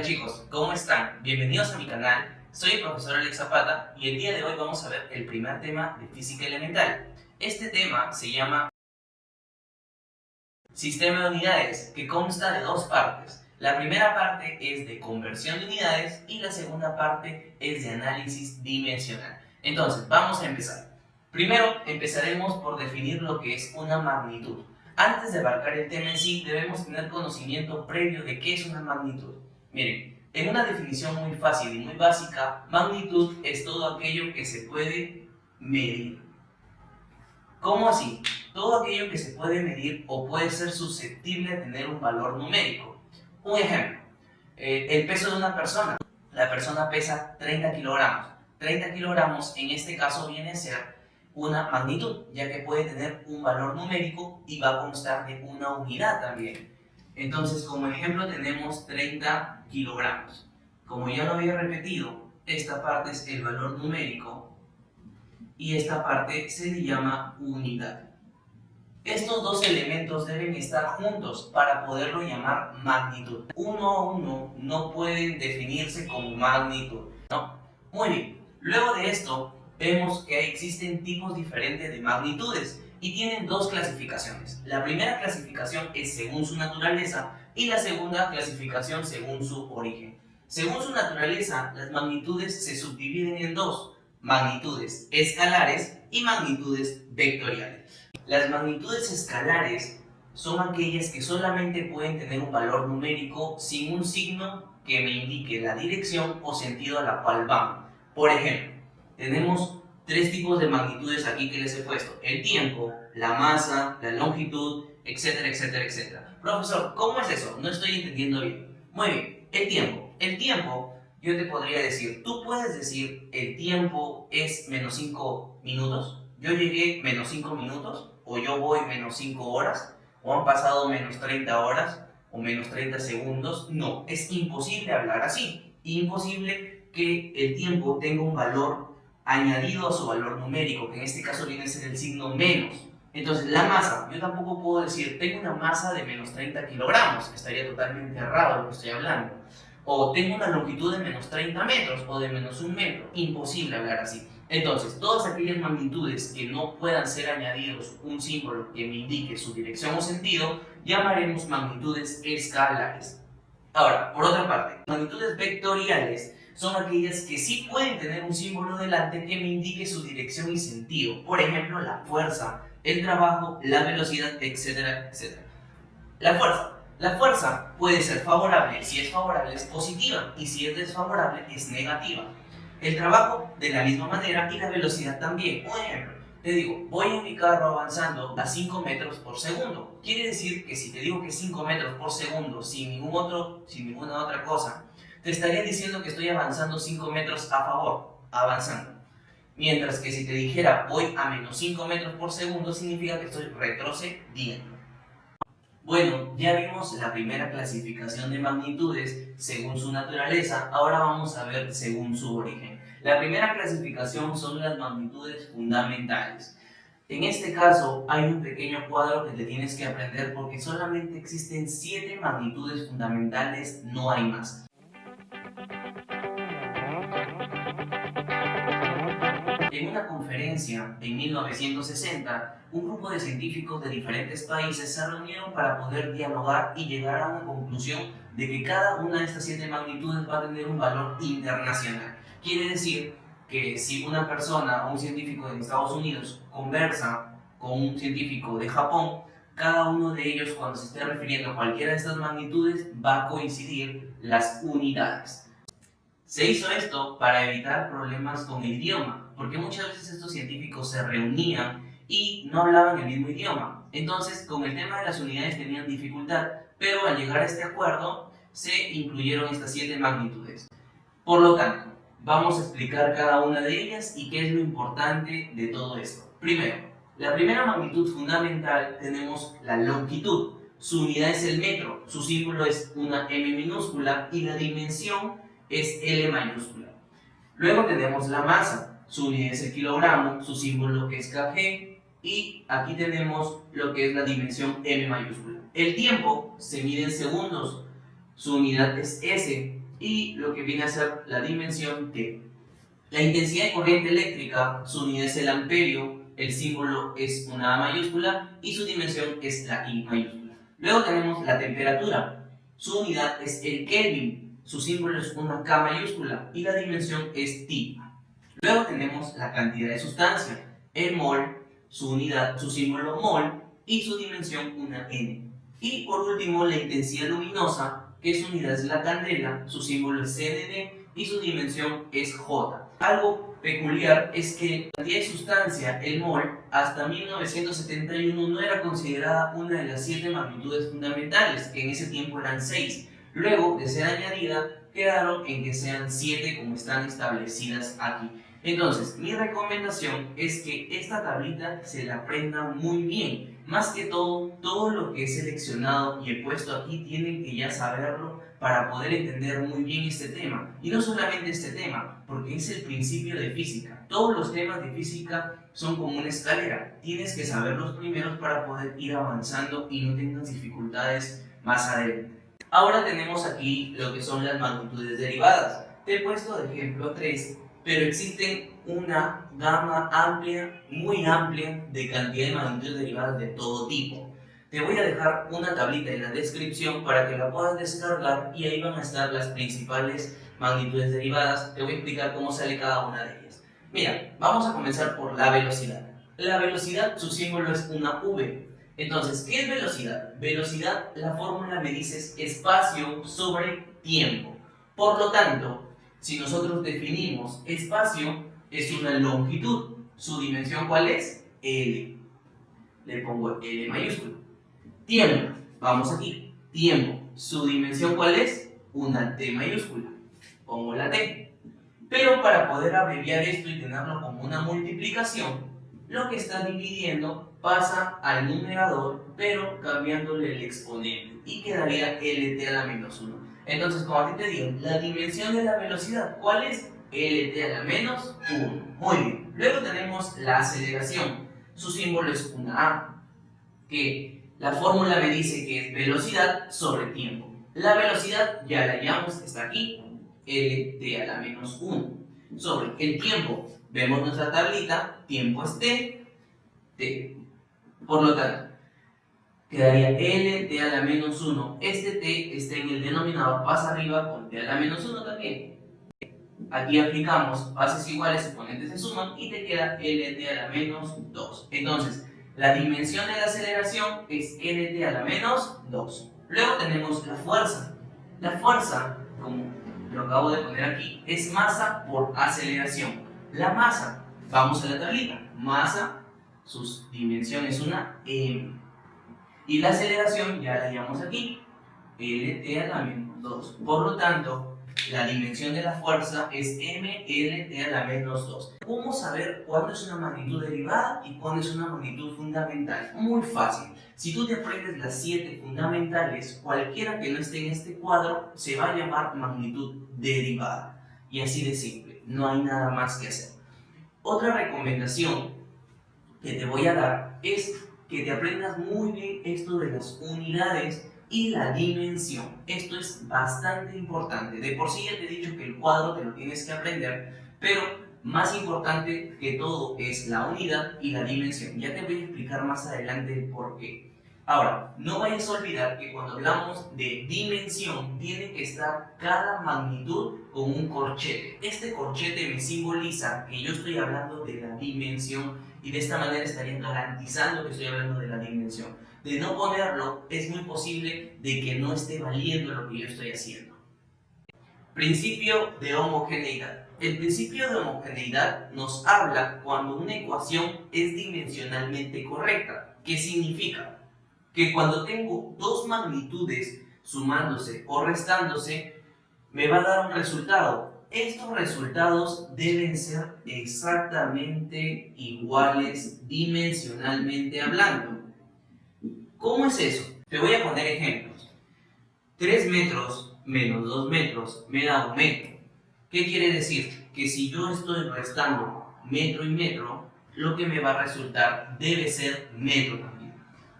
chicos, ¿cómo están? Bienvenidos a mi canal, soy el profesor Alex Zapata y el día de hoy vamos a ver el primer tema de física elemental. Este tema se llama sistema de unidades, que consta de dos partes. La primera parte es de conversión de unidades y la segunda parte es de análisis dimensional. Entonces, vamos a empezar. Primero, empezaremos por definir lo que es una magnitud. Antes de abarcar el tema en sí, debemos tener conocimiento previo de qué es una magnitud. Miren, en una definición muy fácil y muy básica, magnitud es todo aquello que se puede medir. ¿Cómo así? Todo aquello que se puede medir o puede ser susceptible de tener un valor numérico. Un ejemplo, el peso de una persona. La persona pesa 30 kilogramos. 30 kilogramos en este caso viene a ser una magnitud, ya que puede tener un valor numérico y va a constar de una unidad también. Entonces, como ejemplo tenemos 30 kilogramos. Como ya lo había repetido, esta parte es el valor numérico y esta parte se le llama unidad. Estos dos elementos deben estar juntos para poderlo llamar magnitud. Uno a uno no pueden definirse como magnitud, ¿no? Muy bien, luego de esto vemos que existen tipos diferentes de magnitudes y tienen dos clasificaciones. La primera clasificación es según su naturaleza y la segunda clasificación según su origen. Según su naturaleza, las magnitudes se subdividen en dos: magnitudes escalares y magnitudes vectoriales. Las magnitudes escalares son aquellas que solamente pueden tener un valor numérico sin un signo que me indique la dirección o sentido a la cual van. Por ejemplo, tenemos tres tipos de magnitudes aquí que les he puesto: el tiempo, la masa, la longitud, etcétera, etcétera, etcétera. Profesor, ¿cómo es eso? No estoy entendiendo bien. Muy bien, el tiempo. El tiempo, yo te podría decir, tú puedes decir el tiempo es menos 5 minutos. Yo llegué menos 5 minutos, o yo voy menos 5 horas, o han pasado menos 30 horas, o menos 30 segundos. No, es imposible hablar así. Imposible que el tiempo tenga un valor añadido a su valor numérico, que en este caso viene a ser el signo menos. Entonces, la masa, yo tampoco puedo decir, tengo una masa de menos 30 kilogramos, estaría totalmente errado lo que estoy hablando. O tengo una longitud de menos 30 metros, o de menos 1 metro. Imposible hablar así. Entonces, todas aquellas magnitudes que no puedan ser añadidos un símbolo que me indique su dirección o sentido, llamaremos magnitudes escalares. Ahora, por otra parte, magnitudes vectoriales son aquellas que sí pueden tener un símbolo delante que me indique su dirección y sentido. Por ejemplo, la fuerza, el trabajo, la velocidad, etcétera, etcétera. La fuerza. La fuerza puede ser favorable. Si es favorable es positiva y si es desfavorable es negativa. El trabajo de la misma manera y la velocidad también. Por ejemplo, te digo, voy en mi carro avanzando a 5 metros por segundo. Quiere decir que si te digo que 5 metros por segundo sin ninguna otra cosa, te estaría diciendo que estoy avanzando 5 metros a favor, avanzando. Mientras que si te dijera voy a menos 5 metros por segundo, significa que estoy retrocediendo. Bueno, ya vimos la primera clasificación de magnitudes según su naturaleza, ahora vamos a ver según su origen. La primera clasificación son las magnitudes fundamentales. En este caso hay un pequeño cuadro que te tienes que aprender porque solamente existen 7 magnitudes fundamentales, no hay más. En una conferencia en 1960, un grupo de científicos de diferentes países se reunieron para poder dialogar y llegar a una conclusión de que cada una de estas 7 magnitudes va a tener un valor internacional. Quiere decir que si una persona o un científico de Estados Unidos conversa con un científico de Japón, cada uno de ellos, cuando se esté refiriendo a cualquiera de estas magnitudes, va a coincidir las unidades. Se hizo esto para evitar problemas con el idioma, porque muchas veces estos científicos se reunían y no hablaban el mismo idioma. Entonces, con el tema de las unidades tenían dificultad, pero al llegar a este acuerdo se incluyeron estas 7 magnitudes. Por lo tanto, vamos a explicar cada una de ellas y qué es lo importante de todo esto. Primero, la primera magnitud fundamental tenemos la longitud. Su unidad es el metro, su símbolo es una M minúscula y la dimensión es L mayúscula. Luego tenemos la masa, su unidad es el kilogramo, su símbolo es kg y aquí tenemos lo que es la dimensión M mayúscula. El tiempo se mide en segundos, su unidad es S y lo que viene a ser la dimensión T. La intensidad de corriente eléctrica, su unidad es el amperio, el símbolo es una A mayúscula y su dimensión es la I mayúscula. Luego tenemos la temperatura, su unidad es el Kelvin, su símbolo es una K mayúscula y la dimensión es T. Luego tenemos la cantidad de sustancia, el mol, su unidad, su símbolo mol y su dimensión una N. Y por último la intensidad luminosa, que su unidad es la candela, su símbolo es CND y su dimensión es J. Algo peculiar es que la cantidad de sustancia, el mol, hasta 1971 no era considerada una de las 7 magnitudes fundamentales, que en ese tiempo eran 6. Luego de ser añadida, quedaron en que sean 7 como están establecidas aquí. Entonces, mi recomendación es que esta tablita se la aprendan muy bien. Más que todo lo que he seleccionado y he puesto aquí tienen que ya saberlo para poder entender muy bien este tema. Y no solamente este tema, porque es el principio de física. Todos los temas de física son como una escalera. Tienes que saber los primeros para poder ir avanzando y no tengas dificultades más adelante. Ahora tenemos aquí lo que son las magnitudes derivadas. Te he puesto de ejemplo 3, pero existen una gama amplia, muy amplia, de cantidad de magnitudes derivadas de todo tipo. Te voy a dejar una tablita en la descripción para que la puedas descargar y ahí van a estar las principales magnitudes derivadas. Te voy a explicar cómo sale cada una de ellas. Mira, vamos a comenzar por la velocidad. La velocidad, su símbolo es una V. Entonces, ¿qué es velocidad? Velocidad, la fórmula me dice es espacio sobre tiempo. Por lo tanto, si nosotros definimos espacio, es una longitud. ¿Su dimensión cuál es? L. Le pongo L mayúscula. Tiempo, vamos aquí. Tiempo, ¿su dimensión cuál es? Una T mayúscula. Pongo la T. Pero para poder abreviar esto y tenerlo como una multiplicación, lo que está dividiendo pasa al numerador, pero cambiándole el exponente. Y quedaría LT a la menos 1. Entonces, como a ti te digo, la dimensión de la velocidad, ¿cuál es? LT a la menos 1. Muy bien. Luego tenemos la aceleración. Su símbolo es una A, que la fórmula me dice que es velocidad sobre tiempo. La velocidad ya la hallamos, está aquí, LT a la menos 1. Sobre el tiempo, vemos nuestra tablita, tiempo es T, T. Por lo tanto, quedaría LT a la menos 1. Este T está en el denominador, pasa arriba con T a la menos 1 también. Aquí aplicamos bases iguales, exponentes se suman y te queda LT a la menos 2. Entonces, la dimensión de la aceleración es LT a la menos 2. Luego tenemos la fuerza. La fuerza, como lo acabo de poner aquí, es masa por aceleración. La masa, vamos a la tablita, masa, sus dimensiones una m. Y la aceleración ya la hallamos aquí, LT a la menos 2. Por lo tanto, la dimensión de la fuerza es mLT a la menos 2. ¿Cómo saber cuándo es una magnitud derivada y cuándo es una magnitud fundamental? Muy fácil. Si tú te aprendes las 7 fundamentales, cualquiera que no esté en este cuadro se va a llamar magnitud derivada. Y así de simple, no hay nada más que hacer. Otra recomendación que te voy a dar es que te aprendas muy bien esto de las unidades y la dimensión. Esto es bastante importante. De por sí ya te he dicho que el cuadro te lo tienes que aprender, pero más importante que todo es la unidad y la dimensión. Ya te voy a explicar más adelante el por qué. Ahora, no vayas a olvidar que cuando hablamos de dimensión, tiene que estar cada magnitud con un corchete. Este corchete me simboliza que yo estoy hablando de la dimensión y de esta manera estaría garantizando que estoy hablando de la dimensión. De no ponerlo, es muy posible de que no esté valiendo lo que yo estoy haciendo. Principio de homogeneidad. El principio de homogeneidad nos habla cuando una ecuación es dimensionalmente correcta. ¿Qué significa? Que cuando tengo dos magnitudes sumándose o restándose, me va a dar un resultado. Estos resultados deben ser exactamente iguales dimensionalmente hablando. ¿Cómo es eso? Te voy a poner ejemplos. 3 metros menos 2 metros me da 1 metro. ¿Qué quiere decir? Que si yo estoy restando metro y metro, lo que me va a resultar debe ser metro también.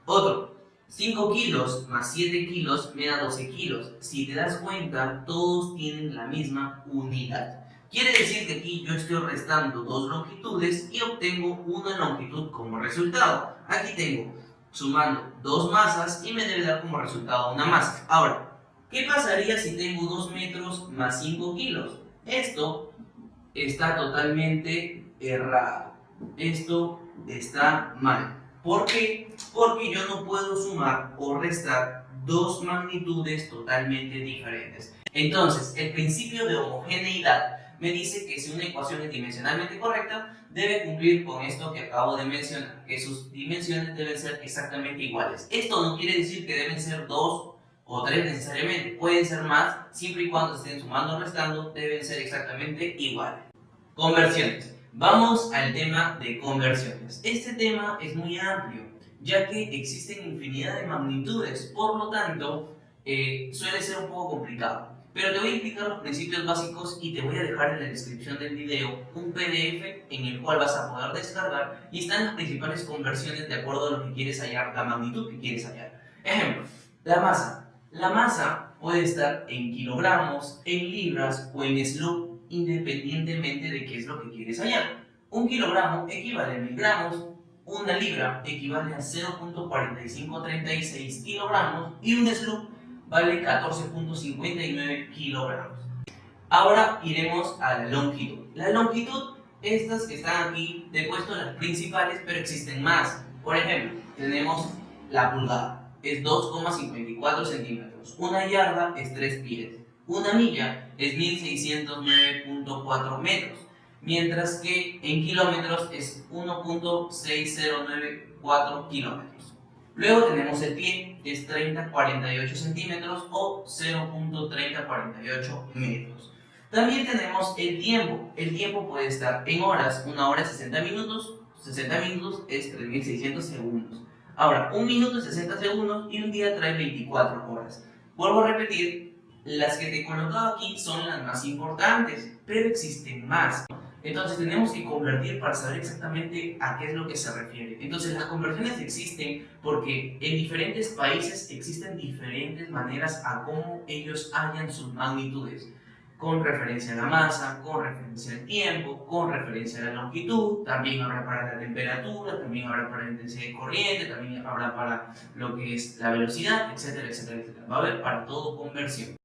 Otro, 5 kilos más 7 kilos me da 12 kilos. Si te das cuenta, todos tienen la misma unidad. Quiere decir que aquí yo estoy restando dos longitudes y obtengo una longitud como resultado. Aquí tengo sumando dos masas y me debe dar como resultado una masa. Ahora, ¿qué pasaría si tengo 2 metros más 5 kilos? Esto está totalmente errado. Esto está mal. ¿Por qué? Porque yo no puedo sumar o restar dos magnitudes totalmente diferentes. Entonces, el principio de homogeneidad me dice que si una ecuación es dimensionalmente correcta, debe cumplir con esto que acabo de mencionar, que sus dimensiones deben ser exactamente iguales. Esto no quiere decir que deben ser dos o tres necesariamente, pueden ser más, siempre y cuando estén sumando o restando, deben ser exactamente iguales. Conversiones. Vamos al tema de conversiones. Este tema es muy amplio, ya que existen infinidad de magnitudes, por lo tanto, suele ser un poco complicado. Pero te voy a explicar los principios básicos y te voy a dejar en la descripción del video un PDF en el cual vas a poder descargar y están las principales conversiones de acuerdo a lo que quieres hallar, la magnitud que quieres hallar. Ejemplo, la masa. La masa puede estar en kilogramos, en libras o en sloop, independientemente de qué es lo que quieres hallar. Un kilogramo equivale a 1000 gramos, una libra equivale a 0.4536 kilogramos y un sloop vale 14.59 kilogramos. Ahora iremos a la longitud. La longitud, estas que están aquí, te he puesto las principales, pero existen más. Por ejemplo, tenemos la pulgada, es 2,54 centímetros. Una yarda es 3 pies. Una milla es 1609.4 metros. Mientras que en kilómetros es 1.6094 kilómetros. Luego tenemos el pie, es 30,48 centímetros o 0.3048 metros. También tenemos el tiempo. El tiempo puede estar en horas. Una hora es 60 minutos. 60 minutos es 3600 segundos. Ahora, un minuto es 60 segundos y un día trae 24 horas. Vuelvo a repetir, las que te he colocado aquí son las más importantes, pero existen más. Entonces tenemos que convertir para saber exactamente a qué es lo que se refiere. Entonces las conversiones existen porque en diferentes países existen diferentes maneras a cómo ellos hallan sus magnitudes. Con referencia a la masa, con referencia al tiempo, con referencia a la longitud, también habrá para la temperatura, también habrá para la intensidad de corriente, también habrá para lo que es la velocidad, etcétera, etcétera, etcétera. Va a haber para todo conversión.